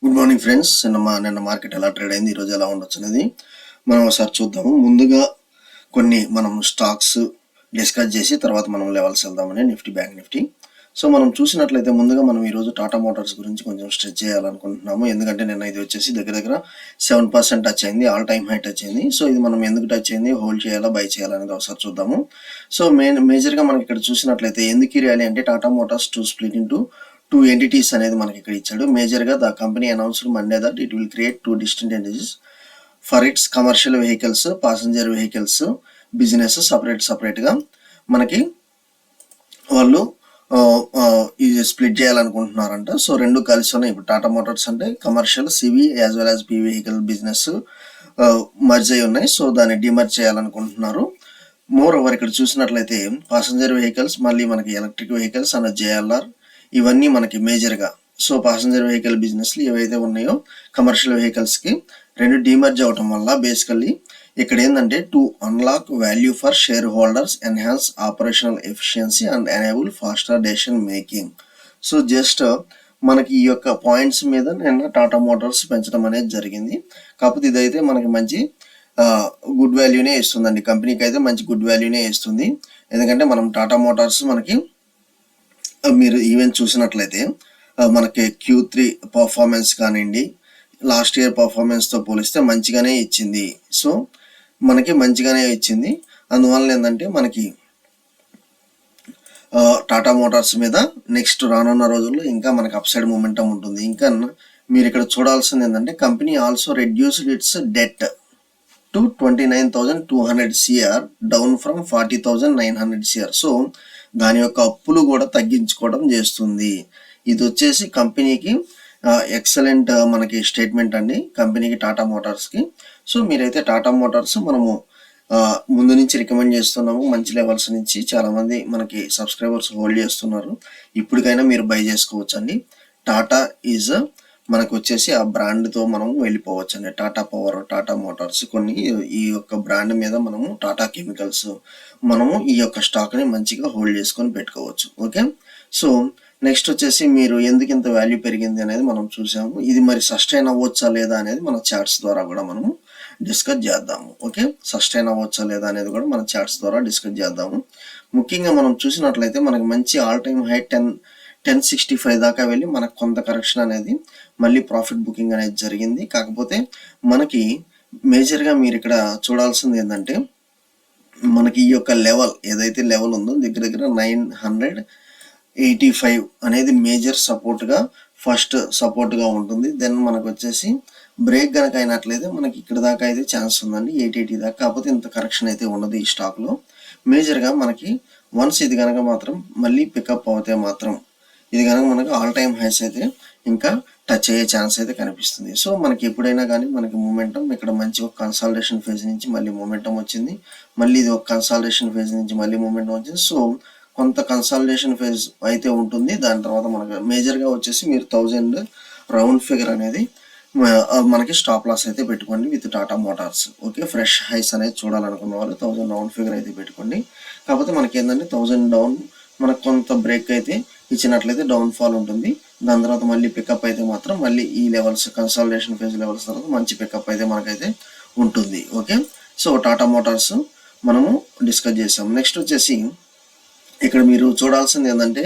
Good morning friends. నిన్న market ఎలా trade అయింది, ఈరోజు ఎలా ఉండొచ్చు అనేది మనం ఒకసారి చూద్దాము. ముందుగా కొన్ని మనం స్టాక్స్ డిస్కస్ చేసి తర్వాత మనం లెవెల్స్ వెళ్దామని నిఫ్టీ, బ్యాంక్ నిఫ్టీ. సో మనం చూసినట్లయితే ముందుగా మనం ఈరోజు టాటా మోటార్స్ గురించి కొంచెం స్ట్రెచ్ చేయాలనుకుంటున్నాము. ఎందుకంటే నిన్న ఇది వచ్చేసి దగ్గర 7% టచ్ అయింది, ఆల్ టైమ్ హై టచ్ అయింది. సో ఇది మనం ఎందుకు టచ్ అయింది, హోల్డ్ చేయాలా, బై చేయాలనేది ఒకసారి చూద్దాము. సో మేజర్గా మనకి ఇక్కడ చూసినట్లయితే ఎందుకు ఈ ర్యాలీ అంటే Tata Motors to split into two entities అనేది మనకి ఇక్కడ ఇచ్చాడు. మేజర్గా the company announced Monday that it will create two distinct entities for it's commercial vehicles, passenger vehicles business సపరేట్గా మనకి వాళ్ళు ఇది స్ప్లిట్ చేయాలనుకుంటున్నారంట. సో రెండు కలిసి ఉన్నాయి. ఇప్పుడు టాటా మోటార్స్ అంటే commercial, CV as well as P vehicle business merge అయి ఉన్నాయి. సో దాన్ని డిమర్జ్ చేయాలనుకుంటున్నారు. మోర్ ఓవర్ ఇక్కడ చూసినట్లయితే ప్యాసింజర్ వెహికల్స్, మళ్ళీ మనకి ఎలక్ట్రిక్ వెహికల్స్ అండ్ జేఎల్ఆర్ ఇవన్నీ మనకి మేజర్గా. సో ప్యాసింజర్ వెహికల్ బిజినెస్లు ఏవైతే ఉన్నాయో కమర్షియల్ వెహికల్స్కి రెండు డిమర్జ్ అవటం వల్ల బేసికల్లీ ఇక్కడ ఏంటంటే to unlock value for shareholders, enhance operational efficiency and enable faster decision making. So just మనకి ఈ యొక్క పాయింట్స్ మీద నిన్న టాటా మోటార్స్ పెంచడం అనేది జరిగింది. కాకపోతే ఇదైతే మనకి మంచి గుడ్ వాల్యూనే ఇస్తుందండి. కంపెనీకి అయితే మంచి గుడ్ వాల్యూనే ఇస్తుంది. ఎందుకంటే మనం టాటా మోటార్స్ మనకి మీరు ఈవెన్ చూసినట్లయితే మనకి Q3 పర్ఫార్మెన్స్ కానివ్వండి, లాస్ట్ ఇయర్ పర్ఫార్మెన్స్తో పోలిస్తే మంచిగానే ఇచ్చింది. సో మనకి మంచిగానే ఇచ్చింది. అందువల్ల ఏంటంటే మనకి టాటా మోటార్స్ మీద నెక్స్ట్ రానున్న రోజుల్లో ఇంకా మనకి అప్సైడ్ మూమెంటం ఉంటుంది. ఇంకా మీరు ఇక్కడ చూడాల్సింది ఏంటంటే company also reduced it's debt to 29,200 CR down from 40,900 CR. So దాని యొక్క అప్పులు కూడా తగ్గించుకోవడం చేస్తుంది. ఇది వచ్చేసి కంపెనీకి ఎక్సలెంట్ మనకి స్టేట్మెంట్ అండి, కంపెనీకి టాటా మోటార్స్కి. సో మీరైతే టాటా మోటార్స్ మనము ముందు నుంచి రికమెండ్ చేస్తున్నాము. మంచి లెవెల్స్ నుంచి చాలామంది మనకి సబ్స్క్రైబర్స్ హోల్డ్ చేస్తున్నారు. ఇప్పటికైనా మీరు బై చేసుకోవచ్చు అండి. టాటా ఈజ్ మనకు వచ్చేసి ఆ బ్రాండ్తో మనం వెళ్ళిపోవచ్చు అండి. టాటా పవర్, టాటా మోటార్స్, కొన్ని ఈ యొక్క బ్రాండ్ మీద మనము టాటా కెమికల్స్ మనము ఈ యొక్క స్టాక్ని మంచిగా హోల్డ్ చేసుకొని పెట్టుకోవచ్చు. ఓకే. సో నెక్స్ట్ వచ్చేసి మీరు ఎందుకు ఇంత వాల్యూ పెరిగింది అనేది మనం చూసాము. ఇది మరి సస్టైన్ అవ్వచ్చా లేదా అనేది మన చార్ట్స్ ద్వారా కూడా మనము డిస్కస్ చేద్దాము. ఓకే, సస్టైన్ అవ్వచ్చా లేదా అనేది కూడా మన చార్ట్స్ ద్వారా డిస్కస్ చేద్దాము. ముఖ్యంగా మనం చూసినట్లయితే మనకి మంచి ఆల్ టైమ్ హై 1065 దాకా వెళ్ళి మనకు కొంత కరెక్షన్ అనేది మళ్ళీ ప్రాఫిట్ బుకింగ్ అనేది జరిగింది. కాకపోతే మనకి మేజర్గా మీరు ఇక్కడ చూడాల్సింది ఏంటంటే మనకి ఈ యొక్క లెవెల్ ఏదైతే లెవెల్ ఉందో దగ్గర 985 అనేది మేజర్ సపోర్ట్గా ఫస్ట్ సపోర్ట్గా ఉంటుంది. దెన్ మనకు వచ్చేసి బ్రేక్ కనుక అయినట్లయితే మనకి ఇక్కడ దాకా అయితే ఛాన్స్ ఉందండి, 880 దాకా. కాకపోతే ఇంత కరెక్షన్ అయితే ఉండదు ఈ స్టాక్లో. మేజర్గా మనకి వన్స్ ఇది కనుక మాత్రం మళ్ళీ పికప్ అవుతే మాత్రం ఇది కనుక మనకు ఆల్ టైమ్ హైస్ అయితే ఇంకా టచ్ అయ్యే ఛాన్స్ అయితే కనిపిస్తుంది. సో మనకి ఎప్పుడైనా కానీ మనకి మూమెంటం ఇక్కడ మంచి ఒక కన్సాలిడేషన్ ఫేజ్ నుంచి మళ్ళీ మూమెంటం వచ్చింది, మళ్ళీ ఇది ఒక కన్సాలిడేషన్ ఫేజ్ నుంచి మళ్ళీ మూమెంటం వచ్చింది. సో కొంత కన్సాలిడేషన్ ఫేజ్ అయితే ఉంటుంది. దాని తర్వాత మనకు మేజర్గా వచ్చేసి మీరు 1000 రౌండ్ ఫిగర్ అనేది మనకి స్టాప్ లాస్ అయితే పెట్టుకోండి with Tata Motors. Okay, fresh highs అనేది చూడాలనుకున్న వాళ్ళు 1000 రౌండ్ ఫిగర్ అయితే పెట్టుకోండి. కాకపోతే మనకి ఏంటంటే 1000 డౌన్ మనకు కొంత బ్రేక్ అయితే ఇచ్చినట్లయితే డౌన్ ఫాల్ ఉంటుంది. దాని తర్వాత మళ్ళీ పికప్ అయితే మాత్రం మళ్ళీ ఈ లెవెల్స్ కన్సాలిడేషన్ ఫేజ్ లెవెల్స్ తర్వాత మంచి పికప్ అయితే మనకైతే ఉంటుంది. ఓకే, సో టాటా మోటార్స్ మనము డిస్కస్ చేసాం. నెక్స్ట్ వచ్చేసి ఇక్కడ మీరు చూడాల్సింది ఏంటంటే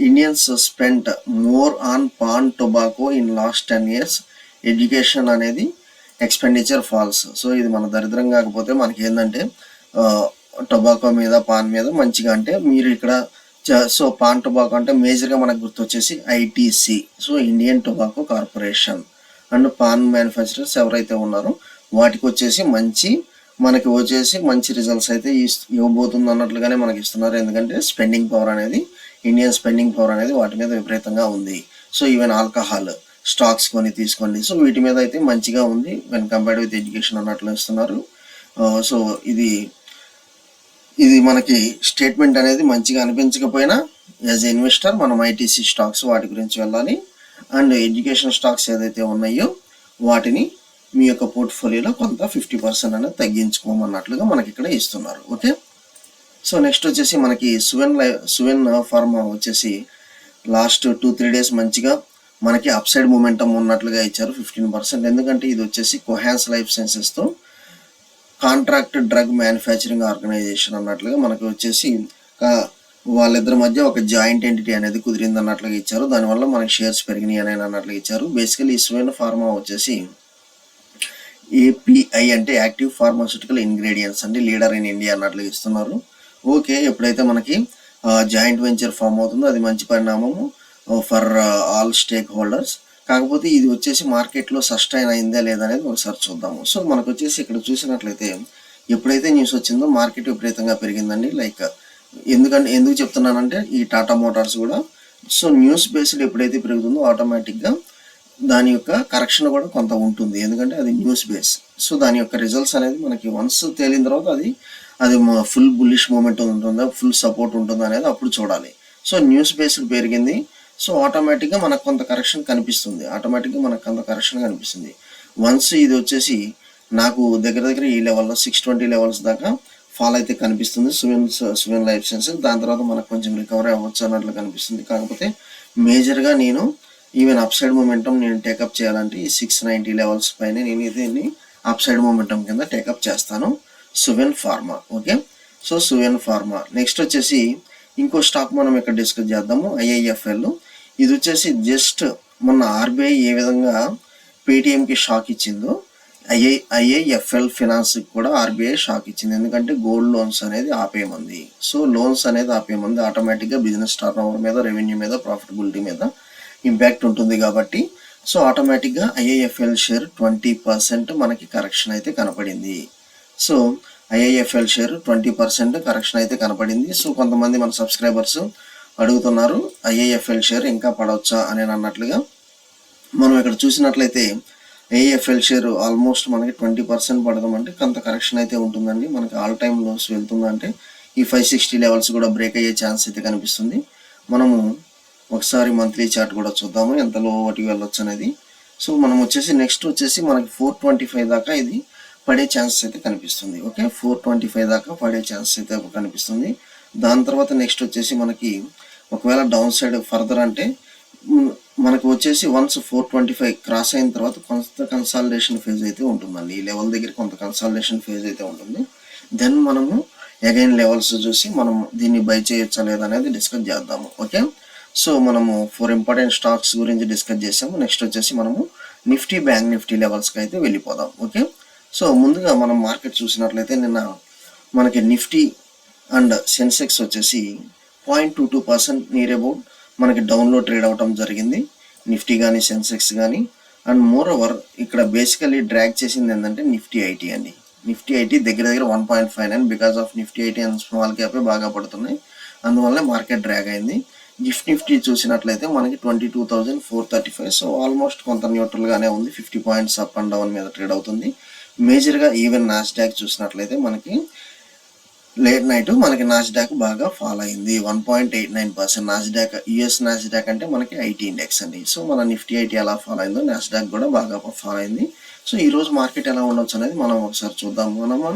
Indians spent more on pan tobacco in last 10 years. Education అనేది ఎక్స్పెండిచర్ ఫాల్స్. సో ఇది మన దరిద్రం. కాకపోతే మనకి ఏంటంటే టొబాకో మీద, పాన్ మీద మంచిగా అంటే మీరు ఇక్కడ సో పాన్ టొబాకో అంటే మేజర్గా మనకు గుర్తొచ్చేసి ITC, so Indian tobacco corporation and pan manufacturers ఎవరైతే ఉన్నారో వాటికి వచ్చేసి మనకి వచ్చేసి మంచి రిజల్ట్స్ అయితే ఇవ్వబోతుంది అన్నట్లుగానే మనకి ఇస్తున్నారు. ఎందుకంటే స్పెండింగ్ పవర్ అనేది, ఇండియన్ స్పెండింగ్ పవర్ అనేది వాటి మీద విపరీతంగా ఉంది. సో ఈవెన్ ఆల్కహాల్ స్టాక్స్ తీసుకోండి. సో వీటి మీద అయితే మంచిగా ఉంది వెన్ కంపేర్డ్ విత్ ఎడ్యుకేషన్ అన్నట్లు ఇస్తున్నారు. సో ఇది మనకి స్టేట్మెంట్ అనేది మంచిగా అనిపించకపోయినా యాజ్ ఎ ఇన్వెస్టర్ మనం ITC స్టాక్స్ వాటి గురించి వెళ్ళాలి. అండ్ ఎడ్యుకేషన్ స్టాక్స్ ఏదైతే ఉన్నాయో వాటిని మీ యొక్క పోర్ట్ఫోలియోలో కొంత 50% అనేది తగ్గించుకోమన్నట్లుగా మనకి ఇక్కడ ఇస్తున్నారు. ఓకే, సో నెక్స్ట్ వచ్చేసి మనకి సువెన్ ఫార్మా వచ్చేసి లాస్ట్ 2-3 డేస్ మంచిగా మనకి అప్ సైడ్ మూమెంటం ఉన్నట్లుగా ఇచ్చారు 15%. ఎందుకంటే ఇది వచ్చేసి కొహాన్స్ లైఫ్ సైన్సెస్తో కాంట్రాక్ట్ డ్రగ్ మ్యానుఫ్యాక్చరింగ్ ఆర్గనైజేషన్ అన్నట్లుగా మనకి వచ్చేసి వాళ్ళిద్దరి మధ్య ఒక జాయింట్ ఎంటిటీ అనేది కుదిరింది అన్నట్లుగా ఇచ్చారు. దానివల్ల మనకి షేర్స్ పెరిగినాయి అని అన్నట్లుగా ఇచ్చారు. బేసికలీ ఈ సువెన్ ఫార్మా వచ్చేసి ఏపీఐ అంటే యాక్టివ్ ఫార్మాస్యూటికల్ ఇంగ్రీడియంట్స్ అండి, లీడర్ ఇన్ ఇండియా అన్నట్లుగా ఇస్తున్నారు. ఓకే, ఎప్పుడైతే మనకి జాయింట్ వెంచర్ ఫామ్ అవుతుందో అది మంచి పరిణామము ఫర్ ఆల్ స్టేక్ హోల్డర్స్. కాకపోతే ఇది వచ్చేసి మార్కెట్లో సస్టైన్ అయిందా లేదా అనేది ఒకసారి చూద్దాము. సో మనకు వచ్చేసి ఇక్కడ చూసినట్లయితే ఎప్పుడైతే న్యూస్ వచ్చిందో మార్కెట్ విపరీతంగా పెరిగిందండి. లైక్ ఎందుకు చెప్తున్నానంటే ఈ టాటా మోటార్స్ కూడా సో న్యూస్ బేస్డ్ ఎప్పుడైతే పెరుగుతుందో ఆటోమేటిక్గా దాని యొక్క కరెక్షన్ కూడా కొంత ఉంటుంది, ఎందుకంటే అది న్యూస్ బేస్. సో దాని యొక్క రిజల్ట్స్ అనేది మనకి వన్స్ తేలిన తర్వాత అది ఫుల్ బుల్లిష్ మూమెంట్ ఉంటుందా, ఫుల్ సపోర్ట్ ఉంటుందా అనేది అప్పుడు చూడాలి. సో న్యూస్ బేస్డ్ పెరిగింది, సో ఆటోమేటిక్గా మనకు కొంత కరెక్షన్ కనిపిస్తుంది. వన్స్ ఇది వచ్చేసి నాకు దగ్గర ఈ లెవెల్లో 620 లెవెల్స్ దాకా ఫాల్ అయితే కనిపిస్తుంది సువెన్ లైఫ్ సైన్సెస్. దాని తర్వాత మనకు కొంచెం రికవరీ అవ్వచ్చు అన్నట్లు కనిపిస్తుంది. కాకపోతే మేజర్గా నేను ఈవెన్ అప్ సైడ్ మూమెంటం నేను టేకప్ చేయాలంటే ఈ 690 లెవెల్స్ పైన నేను దీన్ని అప్ సైడ్ మూమెంటం కింద టేకప్ చేస్తాను, Suven pharma. Okay, so Suven pharma. Next వచ్చేసి ఇంకో స్టాక్ మనం ఇక్కడ డిస్కస్ చేద్దాము, ఐఐఎఫ్ఎల్. ఇది వచ్చేసి జస్ట్ మొన్న ఆర్బీఐ ఏ విధంగా పేటిఎంకి షాక్ ఇచ్చిందో ఐఐఎఫ్ఎల్ ఫినాన్స్కి కూడా ఆర్బీఐ షాక్ ఇచ్చింది. ఎందుకంటే గోల్డ్ లోన్స్ అనేది ఆపేయమంది. సో లోన్స్ అనేది ఆపేయమంది ఆటోమేటిక్గా బిజినెస్ టర్న్ ఓవర్ మీద, రెవెన్యూ మీద, ప్రాఫిటబిలిటీ మీద ఇంపాక్ట్ ఉంటుంది కాబట్టి సో ఆటోమేటిక్గా ఐఐఎఫ్ఎల్ షేర్ 20% మనకి కరెక్షన్ అయితే కనపడింది. సో ఐఐఎఫ్ఎల్ షేర్ 20% కరెక్షన్ అయితే కనపడింది. సో కొంతమంది మన సబ్స్క్రైబర్స్ అడుగుతున్నారు ఐఐఎఫ్ఎల్ షేర్ ఇంకా పడవచ్చా అని అన్నట్లుగా. మనం ఇక్కడ చూసినట్లయితే ఐఐఎఫ్ఎల్ షేర్ ఆల్మోస్ట్ మనకి 20% పడదామంటే కొంత కరెక్షన్ అయితే ఉంటుందండి. మనకి ఆల్ టైమ్ లోస్ వెళ్తుందంటే ఈ 560 లెవెల్స్ కూడా బ్రేక్ అయ్యే ఛాన్స్ అయితే కనిపిస్తుంది. మనము ఒకసారి మంత్లీ చార్ట్ కూడా చూద్దాము ఎంత లో వాటికి వెళ్ళొచ్చు అనేది. సో మనం వచ్చేసి నెక్స్ట్ వచ్చేసి మనకి 425 దాకా ఇది పడే ఛాన్సెస్ అయితే కనిపిస్తుంది. ఓకే, 425 దాకా పడే ఛాన్సెస్ అయితే కనిపిస్తుంది. దాని తర్వాత నెక్స్ట్ వచ్చేసి మనకి ఒకవేళ డౌన్ సైడ్ ఫర్దర్ అంటే మనకు వచ్చేసి వన్స్ 425 క్రాస్ అయిన తర్వాత కొంత కన్సాలిడేషన్ ఫేజ్ అయితే ఉంటుందండి. ఈ లెవెల్ దగ్గర కొంత కన్సాలిడేషన్ ఫేజ్ అయితే ఉంటుంది. దెన్ మనము అగైన్ లెవెల్స్ చూసి మనం దీన్ని బై చేయొచ్చా లేదా అనేది డిస్కస్ చేద్దాము. ఓకే, సో మనము 4 ఇంపార్టెంట్ స్టాక్స్ గురించి డిస్కస్ చేసాము. నెక్స్ట్ వచ్చేసి మనము నిఫ్టీ, బ్యాంక్ నిఫ్టీ లెవెల్స్కి అయితే వెళ్ళిపోదాం. ఓకే, సో ముందుగా మనం మార్కెట్ చూసినట్లయితే నిన్న మనకి నిఫ్టీ అండ్ సెన్సెక్స్ వచ్చేసి 0.22% నియర్ అబౌట్ మనకి డౌన్లో ట్రేడ్ అవటం జరిగింది, నిఫ్టీ కానీ సెన్సెక్స్ కానీ. అండ్ మోర్ ఓవర్ ఇక్కడ బేసికలీ డ్రాగ్ చేసింది ఏంటంటే నిఫ్టీ ఐటీ అండి. నిఫ్టీ ఐటీ దగ్గర 1.59 because of Nifty IT and small క్యాపే బాగా పడుతున్నాయి, అందువల్ల మార్కెట్ డ్రాగ్ అయింది. నిఫ్టీ చూసినట్లయితే మనకి 22,435. సో ఆల్మోస్ట్ కొంత న్యూట్రల్గానే ఉంది, 50 పాయింట్స్ అప్ అండ్ డౌన్ మీద ట్రేడ్ అవుతుంది. మేజర్గా ఈవెన్ నాస్డాక్ చూసినట్లయితే మనకి లేట్ నైట్ మనకి నాస్డాక్ బాగా ఫాల్ అయింది, 1.89%. నాస్డాక్ యుఎస్ నాస్డాక్ అంటే మనకి ఐటీ ఇండెక్స్ అండి. సో మన నిఫ్టీ ఐటీ ఎలా ఫాల్ అయిందో నాస్డాక్ కూడా బాగా ఫాల్ అయింది. సో ఈరోజు మార్కెట్ ఎలా ఉండొచ్చు అనేది మనం ఒకసారి చూద్దాము, మన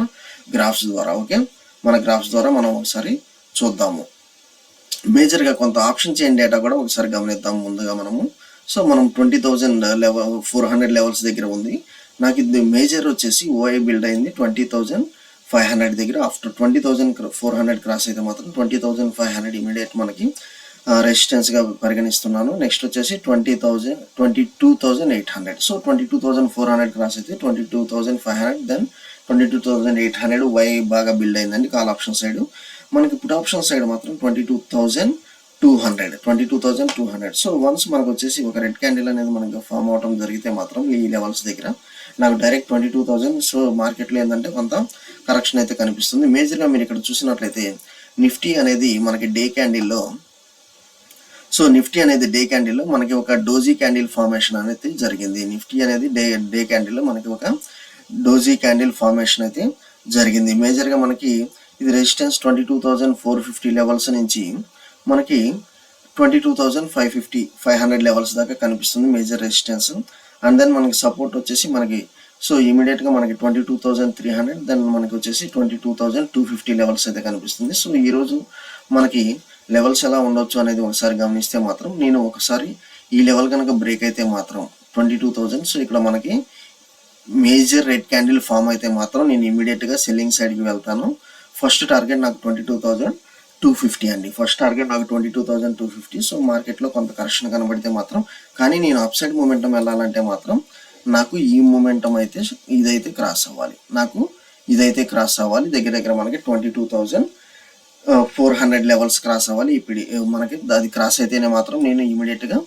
గ్రాఫ్స్ ద్వారా. ఓకే, మన గ్రాఫ్స్ ద్వారా మనం ఒకసారి చూద్దాము. మేజర్గా కొంత ఆప్షన్ చైన్ డేటా కూడా ఒకసారి గమనిద్దాం ముందుగా మనము. సో మనం 20,400 లెవెల్స్ దగ్గర ఉంది. నాకు ఇది మేజర్ వచ్చేసి ఓఐ బిల్డ్ అయింది 20,500 దగ్గర. ఆఫ్టర్ 20,400 క్రాస్ అయితే మాత్రం 20,500 ఇమీడియట్ మనకి రెసిస్టెన్స్గా పరిగణిస్తున్నాను. నెక్స్ట్ వచ్చేసి 22,800. సో 22,400 క్రాస్ అయితే 22,500, దెన్ 22,800 వై బాగా బిల్డ్ అయిందండి కాల్ ఆప్షన్ సైడ్. మనకి పుట్ ఆప్షన్ సైడ్ మాత్రం 22,200. సో వన్స్ మనకు వచ్చేసి ఒక రెడ్ క్యాండిల్ అనేది మనకి ఫామ్ అవడం జరిగితే మాత్రం ఈ లెవెల్స్ దగ్గర నాకు డైరెక్ట్ 22,000. సో మార్కెట్లో ఏంటంటే కొంత కరెక్షన్ అయితే కనిపిస్తుంది. మేజర్గా మీరు ఇక్కడ చూసినట్లయితే నిఫ్టీ అనేది మనకి డే క్యాండిల్లో మనకి ఒక డోజీ క్యాండిల్ ఫార్మేషన్ అనేది జరిగింది. నిఫ్టీ అనేది డే క్యాండిల్లో మనకి ఒక డోజీ క్యాండిల్ ఫార్మేషన్ అయితే జరిగింది. మేజర్గా మనకి ఇది రెసిస్టెన్స్ 22,450 లెవెల్స్ నుంచి మనకి 22,500 లెవెల్స్ దాకా కనిపిస్తుంది మేజర్ రెసిస్టెన్స్. అండ్ దెన్ మనకి సపోర్ట్ వచ్చేసి మనకి సో ఇమీడియట్గా మనకి 22,300, దెన్ మనకి వచ్చేసి 22,250 లెవెల్స్ అయితే కనిపిస్తుంది. సో ఈరోజు మనకి లెవెల్స్ ఎలా ఉండొచ్చు అనేది ఒకసారి గమనిస్తే మాత్రం నేను ఒకసారి ఈ లెవెల్ కనుక బ్రేక్ అయితే మాత్రం 22,000. సో ఇక్కడ మనకి మేజర్ రెడ్ క్యాండిల్ ఫామ్ అయితే మాత్రం నేను ఇమీడియట్గా సెల్లింగ్ సైడ్కి వెళ్తాను. ఫస్ట్ టార్గెట్ నాకు 22,250 అండి. ఫస్ట్ టార్గెట్ నాకు 22,250. సో మార్కెట్లో కొంత కరెక్షన్ కనబడితే మాత్రం, కానీ నేను అప్ సైడ్ మూమెంటం వెళ్ళాలంటే మాత్రం నాకు ఈ మూమెంటం అయితే ఇదైతే క్రాస్ అవ్వాలి. దగ్గర దగ్గర మనకి 22,400 లెవెల్స్ క్రాస్ అవ్వాలి. ఇప్పుడు మనకి అది క్రాస్ అయితేనే మాత్రం నేను ఇమీడియట్గా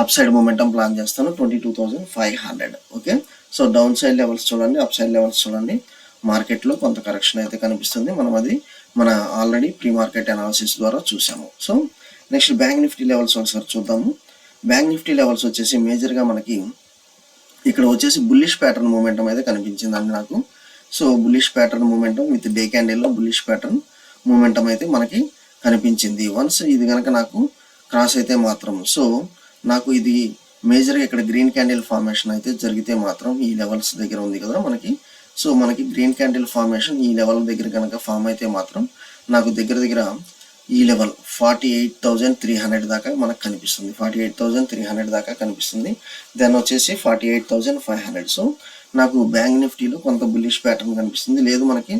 అప్ సైడ్ మూమెంటం ప్లాన్ చేస్తాను 22,500. Okay, so down side levels చూడండి, అప్ సైడ్ లెవెల్స్ చూడండి. మార్కెట్లో కొంత కరెక్షన్ అయితే కనిపిస్తుంది. మనం అది మన ఆల్రెడీ ప్రీ మార్కెట్ అనాలిసిస్ ద్వారా చూసాము. So next bank Nifty levels ఒకసారి చూద్దాము. బ్యాంక్ నిఫ్టీ లెవెల్స్ వచ్చేసి మేజర్గా మనకి ఇక్కడ వచ్చేసి బుల్లిష్ ప్యాటర్న్ మూమెంటం అయితే కనిపించిందండి నాకు. So bullish pattern momentum with day క్యాండిల్లో బుల్లిష్ ప్యాటర్న్ మూమెంటం అయితే మనకి కనిపించింది. వన్స్ ఇది కనుక నాకు క్రాస్ అయితే మాత్రం, సో నాకు ఇది మేజర్గా ఇక్కడ గ్రీన్ క్యాండిల్ ఫార్మేషన్ అయితే జరిగితే మాత్రం ఈ లెవెల్స్ దగ్గర ఉంది కదా మనకి. సో మనకి గ్రీన్ క్యాండిల్ ఫార్మేషన్ ఈ లెవెల్ దగ్గర కనుక ఫామ్ అయితే మాత్రం నాకు దగ్గర దగ్గర ఈ లెవెల్ 48,300 దాకా మనకు కనిపిస్తుంది. 48,300 దాకా కనిపిస్తుంది. దెన్ వచ్చేసి 48,500. సో నాకు బ్యాంక్ నిఫ్టీలో కొంత బుల్లిష్ ప్యాటర్న్ కనిపిస్తుంది. లేదు మనకి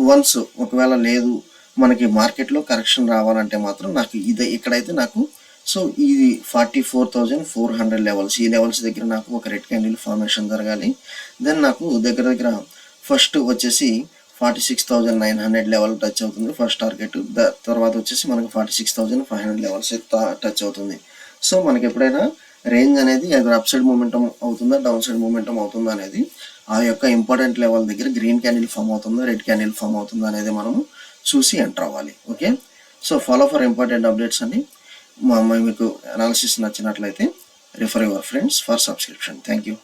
వన్స్ ఒకవేళ లేదు మనకి మార్కెట్లో కరెక్షన్ రావాలంటే మాత్రం నాకు ఇక్కడైతే నాకు సో ఇది 44,400 లెవెల్స్, ఈ లెవెల్స్ దగ్గర నాకు ఒక రెడ్ క్యాండిల్ ఫార్మేషన్ జరగాలి. దెన్ నాకు దగ్గర దగ్గర ఫస్ట్ వచ్చేసి 46,900 లెవెల్ టచ్ అవుతుంది ఫస్ట్ టార్గెట్. తర్వాత వచ్చేసి మనకు 46,500 లెవెల్స్ టచ్ అవుతుంది. సో మనకి ఎప్పుడైనా రేంజ్ అనేది ఎదురు అప్ సైడ్ మూమెంటం అవుతుందా డౌన్ సైడ్ మూమెంటం అవుతుందా అనేది ఆ యొక్క ఇంపార్టెంట్ లెవెల్ దగ్గర గ్రీన్ క్యాండిల్ ఫామ్ అవుతుందా రెడ్ క్యాండిల్ ఫామ్ అవుతుందా అనేది మనము చూసి ఎంటర్ అవ్వాలి. Okay, so follow for important updates అండి. మీకు అనాలిసిస్ నచ్చినట్లయితే refer your friends for subscription. Thank you.